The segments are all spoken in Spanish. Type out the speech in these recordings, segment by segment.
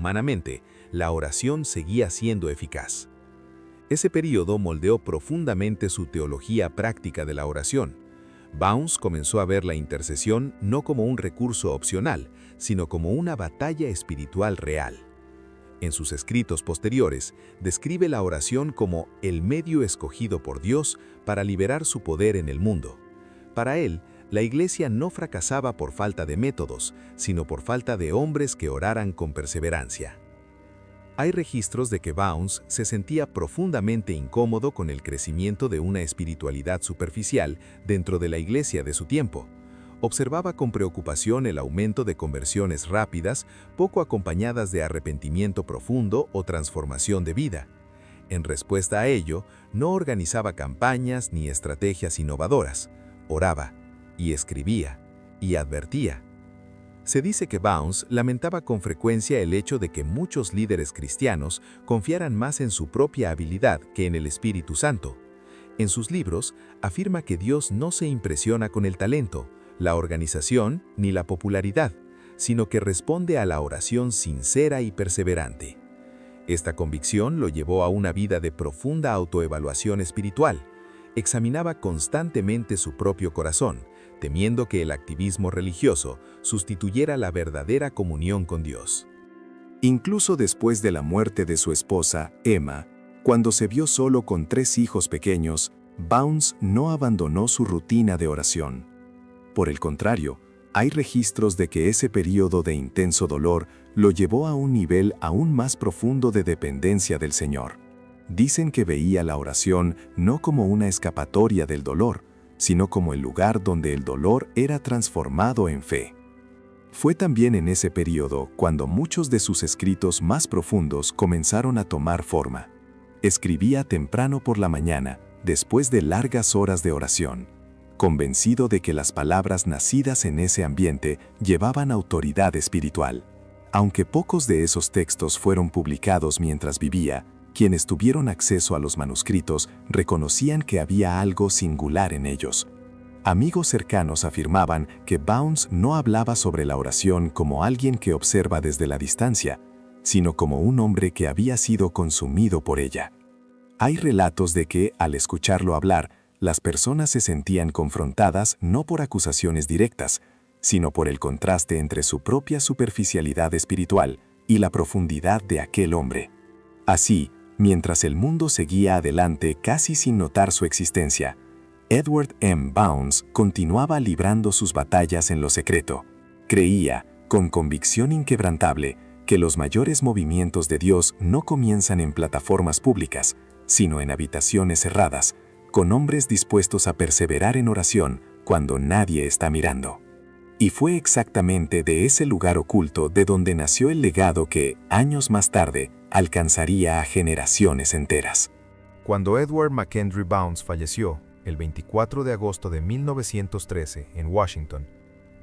humanamente, la oración seguía siendo eficaz. Ese período moldeó profundamente su teología práctica de la oración. Bounds comenzó a ver la intercesión no como un recurso opcional, sino como una batalla espiritual real. En sus escritos posteriores, describe la oración como el medio escogido por Dios para liberar su poder en el mundo. Para él, la Iglesia no fracasaba por falta de métodos, sino por falta de hombres que oraran con perseverancia. Hay registros de que Bounds se sentía profundamente incómodo con el crecimiento de una espiritualidad superficial dentro de la Iglesia de su tiempo. Observaba con preocupación el aumento de conversiones rápidas, poco acompañadas de arrepentimiento profundo o transformación de vida. En respuesta a ello, no organizaba campañas ni estrategias innovadoras. Oraba, y escribía, y advertía. Se dice que Bounds lamentaba con frecuencia el hecho de que muchos líderes cristianos confiaran más en su propia habilidad que en el Espíritu Santo. En sus libros, afirma que Dios no se impresiona con el talento, la organización ni la popularidad, sino que responde a la oración sincera y perseverante. Esta convicción lo llevó a una vida de profunda autoevaluación espiritual. Examinaba constantemente su propio corazón, temiendo que el activismo religioso sustituyera la verdadera comunión con Dios. Incluso después de la muerte de su esposa, Emma, cuando se vio solo con 3 hijos pequeños, Bounds no abandonó su rutina de oración. Por el contrario, hay registros de que ese período de intenso dolor lo llevó a un nivel aún más profundo de dependencia del Señor. Dicen que veía la oración no como una escapatoria del dolor, sino como el lugar donde el dolor era transformado en fe. Fue también en ese período cuando muchos de sus escritos más profundos comenzaron a tomar forma. Escribía temprano por la mañana, después de largas horas de oración, convencido de que las palabras nacidas en ese ambiente llevaban autoridad espiritual. Aunque pocos de esos textos fueron publicados mientras vivía, quienes tuvieron acceso a los manuscritos reconocían que había algo singular en ellos. Amigos cercanos afirmaban que Bounds no hablaba sobre la oración como alguien que observa desde la distancia, sino como un hombre que había sido consumido por ella. Hay relatos de que, al escucharlo hablar, las personas se sentían confrontadas no por acusaciones directas, sino por el contraste entre su propia superficialidad espiritual y la profundidad de aquel hombre. Así, mientras el mundo seguía adelante casi sin notar su existencia, Edward M. Bounds continuaba librando sus batallas en lo secreto. Creía, con convicción inquebrantable, que los mayores movimientos de Dios no comienzan en plataformas públicas, sino en habitaciones cerradas, con hombres dispuestos a perseverar en oración cuando nadie está mirando. Y fue exactamente de ese lugar oculto de donde nació el legado que, años más tarde, alcanzaría a generaciones enteras. Cuando Edward McKendry Bounds falleció, el 24 de agosto de 1913, en Washington,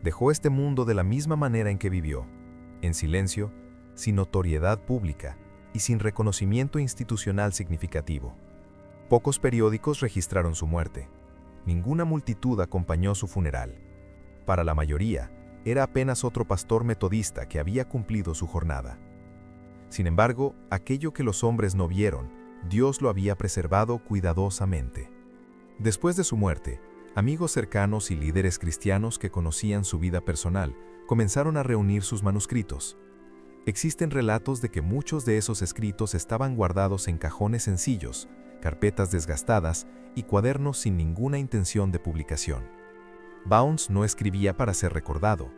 dejó este mundo de la misma manera en que vivió, en silencio, sin notoriedad pública y sin reconocimiento institucional significativo. Pocos periódicos registraron su muerte. Ninguna multitud acompañó su funeral. Para la mayoría, era apenas otro pastor metodista que había cumplido su jornada. Sin embargo, aquello que los hombres no vieron, Dios lo había preservado cuidadosamente. Después de su muerte, amigos cercanos y líderes cristianos que conocían su vida personal comenzaron a reunir sus manuscritos. Existen relatos de que muchos de esos escritos estaban guardados en cajones sencillos, carpetas desgastadas y cuadernos sin ninguna intención de publicación. Bounds no escribía para ser recordado.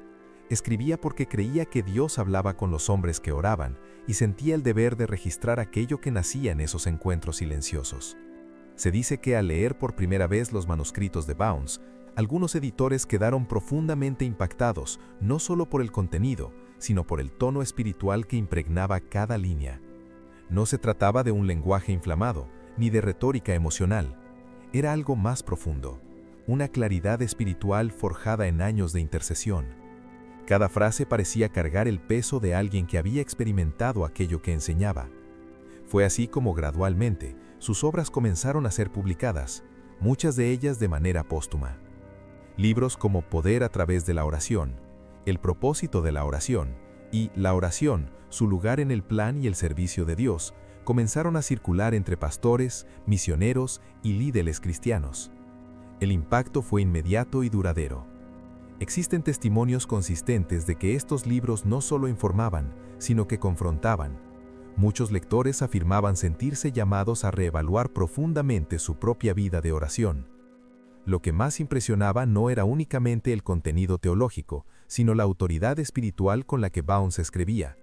Escribía porque creía que Dios hablaba con los hombres que oraban y sentía el deber de registrar aquello que nacía en esos encuentros silenciosos. Se dice que al leer por primera vez los manuscritos de Bounds, algunos editores quedaron profundamente impactados, no solo por el contenido, sino por el tono espiritual que impregnaba cada línea. No se trataba de un lenguaje inflamado, ni de retórica emocional. Era algo más profundo, una claridad espiritual forjada en años de intercesión. Cada frase parecía cargar el peso de alguien que había experimentado aquello que enseñaba. Fue así como gradualmente sus obras comenzaron a ser publicadas, muchas de ellas de manera póstuma. Libros como Poder a través de la oración, El propósito de la oración y la oración, su lugar en el plan y el servicio de Dios, comenzaron a circular entre pastores, misioneros y líderes cristianos. El impacto fue inmediato y duradero. Existen testimonios consistentes de que estos libros no solo informaban, sino que confrontaban. Muchos lectores afirmaban sentirse llamados a reevaluar profundamente su propia vida de oración. Lo que más impresionaba no era únicamente el contenido teológico, sino la autoridad espiritual con la que Bounds escribía.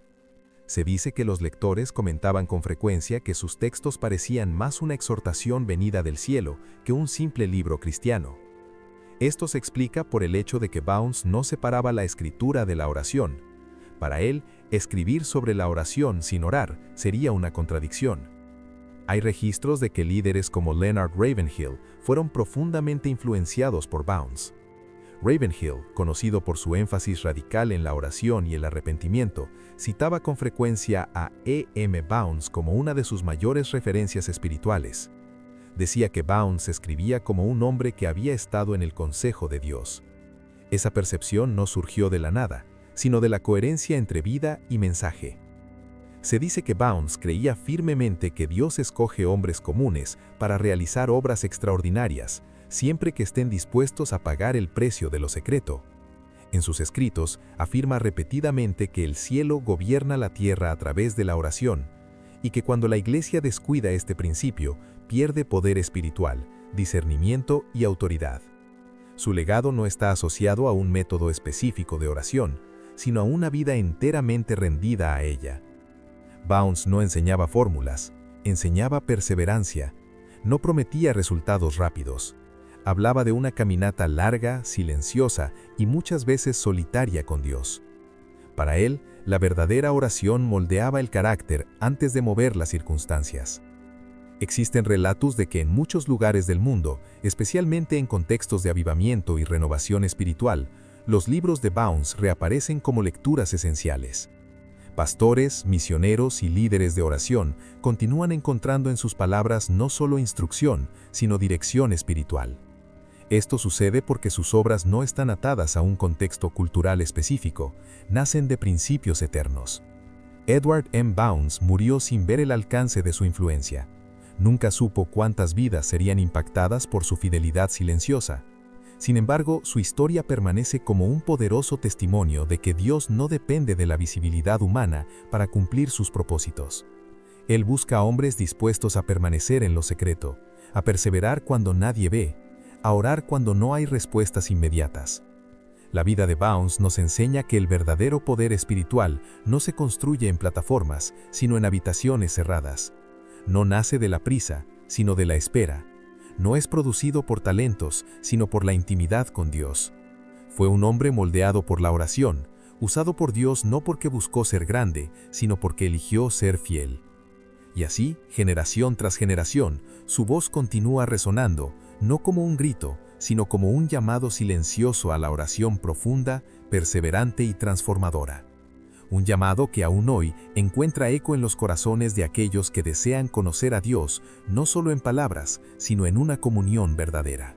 Se dice que los lectores comentaban con frecuencia que sus textos parecían más una exhortación venida del cielo que un simple libro cristiano. Esto se explica por el hecho de que Bounds no separaba la escritura de la oración. Para él, escribir sobre la oración sin orar sería una contradicción. Hay registros de que líderes como Leonard Ravenhill fueron profundamente influenciados por Bounds. Ravenhill, conocido por su énfasis radical en la oración y el arrepentimiento, citaba con frecuencia a E. M. Bounds como una de sus mayores referencias espirituales. Decía que Bounds escribía como un hombre que había estado en el consejo de Dios. Esa percepción no surgió de la nada, sino de la coherencia entre vida y mensaje. Se dice que Bounds creía firmemente que Dios escoge hombres comunes para realizar obras extraordinarias, siempre que estén dispuestos a pagar el precio de lo secreto. En sus escritos, afirma repetidamente que el cielo gobierna la tierra a través de la oración, y que cuando la Iglesia descuida este principio, pierde poder espiritual, discernimiento y autoridad. Su legado no está asociado a un método específico de oración, sino a una vida enteramente rendida a ella. Bounds no enseñaba fórmulas, enseñaba perseverancia, no prometía resultados rápidos. Hablaba de una caminata larga, silenciosa y muchas veces solitaria con Dios. Para él, la verdadera oración moldeaba el carácter antes de mover las circunstancias. Existen relatos de que en muchos lugares del mundo, especialmente en contextos de avivamiento y renovación espiritual, los libros de Bounds reaparecen como lecturas esenciales. Pastores, misioneros y líderes de oración continúan encontrando en sus palabras no solo instrucción, sino dirección espiritual. Esto sucede porque sus obras no están atadas a un contexto cultural específico, nacen de principios eternos. Edward M. Bounds murió sin ver el alcance de su influencia. Nunca supo cuántas vidas serían impactadas por su fidelidad silenciosa. Sin embargo, su historia permanece como un poderoso testimonio de que Dios no depende de la visibilidad humana para cumplir sus propósitos. Él busca a hombres dispuestos a permanecer en lo secreto, a perseverar cuando nadie ve, a orar cuando no hay respuestas inmediatas. La vida de Bounds nos enseña que el verdadero poder espiritual no se construye en plataformas, sino en habitaciones cerradas. No nace de la prisa, sino de la espera. No es producido por talentos, sino por la intimidad con Dios. Fue un hombre moldeado por la oración, usado por Dios no porque buscó ser grande, sino porque eligió ser fiel. Y así, generación tras generación, su voz continúa resonando, no como un grito, sino como un llamado silencioso a la oración profunda, perseverante y transformadora. Un llamado que aún hoy encuentra eco en los corazones de aquellos que desean conocer a Dios, no solo en palabras, sino en una comunión verdadera.